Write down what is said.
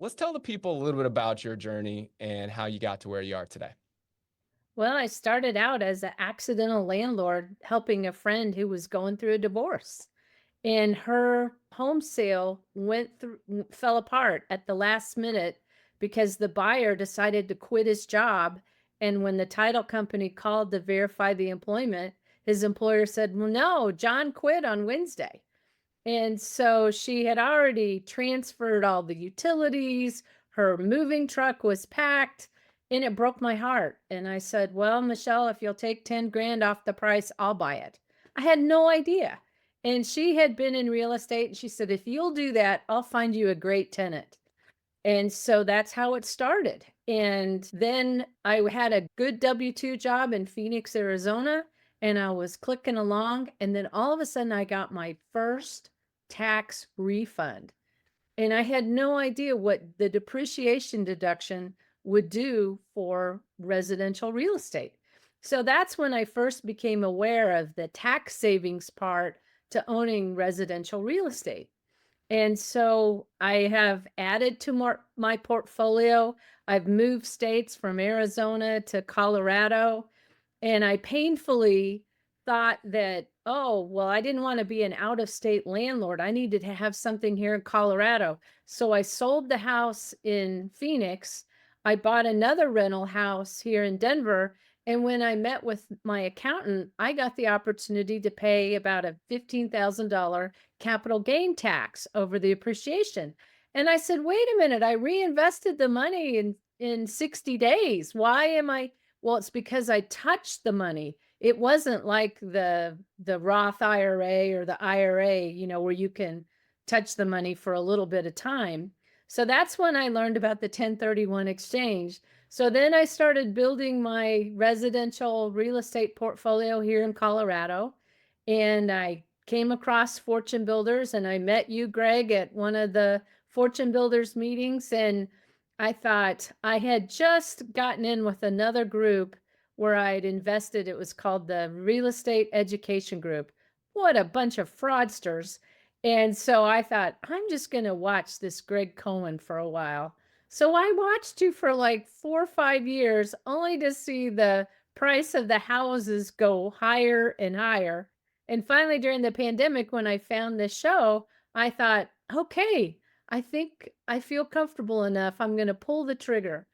Let's tell the people a little bit about your journey and how you got to where you are today. Well, I started out as an accidental landlord helping a friend who was going through a divorce. And her home sale fell apart at the last minute because the buyer decided to quit his job. And when the title company called to verify the employment, his employer said, "Well, no, John quit on Wednesday." And so she had already transferred all the utilities, her moving truck was packed, and it broke my heart. And I said, "Well, Michelle, if you'll take 10 grand off the price, I'll buy it." I had no idea. And she had been in real estate. And she said, "If you'll do that, I'll find you a great tenant." And so that's how it started. And then I had a good W-2 job in Phoenix, Arizona, and I was clicking along. And then all of a sudden, I got my first tax refund. And I had no idea what the depreciation deduction would do for residential real estate. So that's when I first became aware of the tax savings part to owning residential real estate. And so I have added to my portfolio. I've moved states from Arizona to Colorado, and I painfully thought that, oh, well, I didn't want to be an out of state landlord. I needed to have something here in Colorado. So I sold the house in Phoenix. I bought another rental house here in Denver. And when I met with my accountant, I got the opportunity to pay about a $15,000 capital gain tax over the appreciation. And I said, wait a minute, I reinvested the money in 60 days. Why am I? Well, it's because I touched the money. It wasn't like the Roth IRA or the IRA, where you can touch the money for a little bit of time. So that's when I learned about the 1031 exchange. So then I started building my residential real estate portfolio here in Colorado. And I came across Fortune Builders and I met you, Greg, at one of the Fortune Builders meetings. And I thought I had just gotten in with another group where I'd invested. It was called the Real Estate Education Group. What a bunch of fraudsters. And so I thought, I'm just going to watch this Greg Cohen for a while. So I watched you for like 4 or 5 years, only to see the price of the houses go higher and higher. And finally, during the pandemic, when I found this show, I thought, okay, I think I feel comfortable enough. I'm going to pull the trigger.